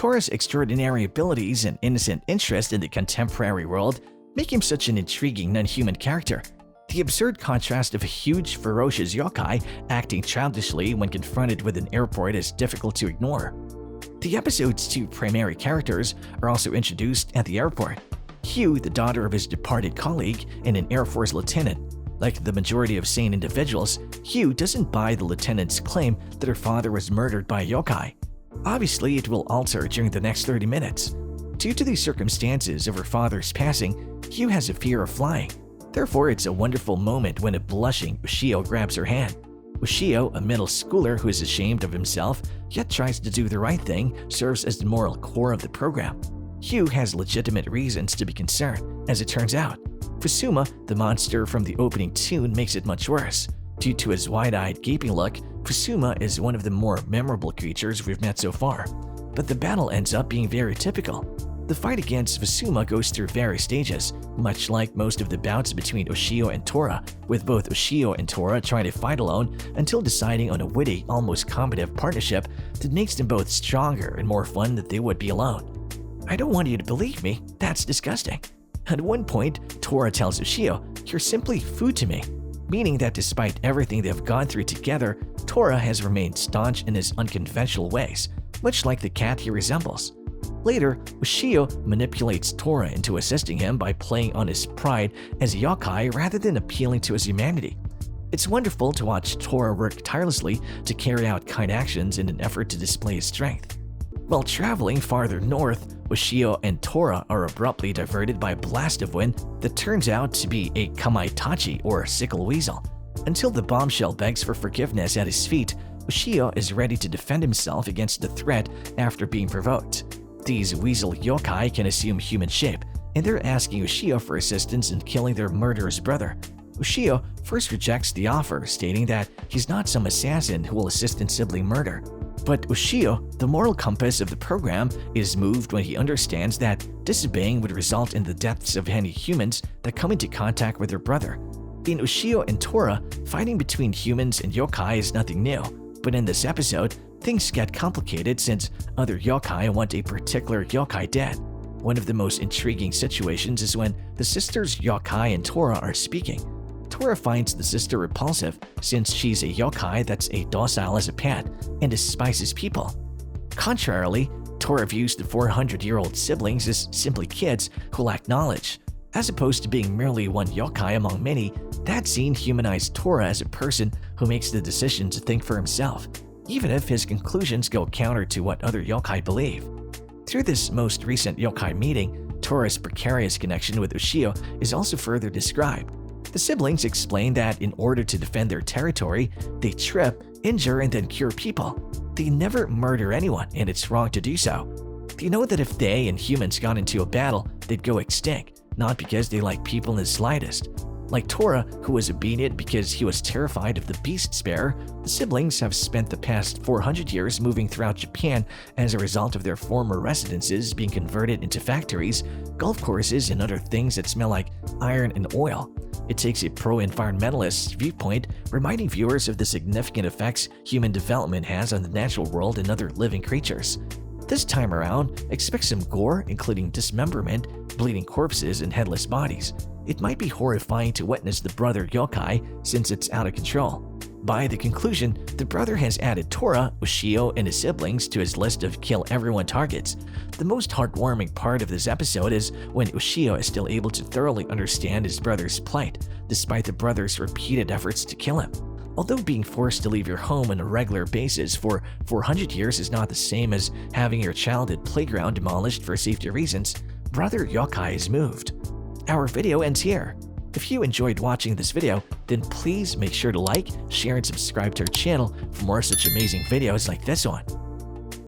Tora's extraordinary abilities and innocent interest in the contemporary world make him such an intriguing non-human character. The absurd contrast of a huge, ferocious yokai acting childishly when confronted with an airport is difficult to ignore. The episode's two primary characters are also introduced at the airport. Hugh, the daughter of his departed colleague and an Air Force lieutenant. Like the majority of sane individuals, Hugh doesn't buy the lieutenant's claim that her father was murdered by a yokai. Obviously, it will alter during the next 30 minutes. Due to the circumstances of her father's passing, Hugh has a fear of flying. Therefore, it's a wonderful moment when a blushing Ushio grabs her hand. Ushio, a middle schooler who is ashamed of himself yet tries to do the right thing, serves as the moral core of the program. Hugh has legitimate reasons to be concerned, as it turns out. Fusuma, the monster from the opening tune, makes it much worse. Due to his wide-eyed, gaping look, Fusuma is one of the more memorable creatures we've met so far. But the battle ends up being very typical. The fight against Fusuma goes through various stages, much like most of the bouts between Ushio and Tora, with both Ushio and Tora trying to fight alone until deciding on a witty, almost combative partnership that makes them both stronger and more fun than they would be alone. I don't want you to believe me, that's disgusting. At one point, Tora tells Ushio, "You're simply food to me," meaning that despite everything they've gone through together, Tora has remained staunch in his unconventional ways, much like the cat he resembles. Later, Ushio manipulates Tora into assisting him by playing on his pride as a yokai rather than appealing to his humanity. It's wonderful to watch Tora work tirelessly to carry out kind actions in an effort to display his strength. While traveling farther north, Ushio and Tora are abruptly diverted by a blast of wind that turns out to be a kamaitachi or sickle weasel. Until the bombshell begs for forgiveness at his feet, Ushio is ready to defend himself against the threat after being provoked. These weasel yokai can assume human shape, and they're asking Ushio for assistance in killing their murderous brother. Ushio first rejects the offer, stating that he's not some assassin who will assist in sibling murder. But Ushio, the moral compass of the program, is moved when he understands that disobeying would result in the deaths of any humans that come into contact with their brother. In Ushio and Tora, fighting between humans and yokai is nothing new, but in this episode, things get complicated since other yokai want a particular yokai dead. One of the most intriguing situations is when the sisters yokai and Tora are speaking. Tora finds the sister repulsive since she's a yokai that's as docile as a pet and despises people. Contrarily, Tora views the 400-year-old siblings as simply kids who lack knowledge. As opposed to being merely one yokai among many, that scene humanized Tora as a person who makes the decision to think for himself, even if his conclusions go counter to what other yokai believe. Through this most recent yokai meeting, Tora's precarious connection with Ushio is also further described. The siblings explain that in order to defend their territory, they trip, injure, and then cure people. They never murder anyone, and it's wrong to do so. They know that if they and humans got into a battle, they'd go extinct, not because they like people in the slightest. Like Tora, who was obedient because he was terrified of the beast spear, the siblings have spent the past 400 years moving throughout Japan as a result of their former residences being converted into factories, golf courses, and other things that smell like iron and oil. It takes a pro-environmentalist viewpoint, reminding viewers of the significant effects human development has on the natural world and other living creatures. This time around, expect some gore, including dismemberment, bleeding corpses, and headless bodies. It might be horrifying to witness the brother yokai since it's out of control. By the conclusion, the brother has added Tora, Ushio, and his siblings to his list of kill everyone targets. The most heartwarming part of this episode is when Ushio is still able to thoroughly understand his brother's plight, despite the brother's repeated efforts to kill him. Although being forced to leave your home on a regular basis for 400 years is not the same as having your childhood playground demolished for safety reasons, brother yokai is moved. Our video ends here. If you enjoyed watching this video, then please make sure to like, share, and subscribe to our channel for more such amazing videos like this one.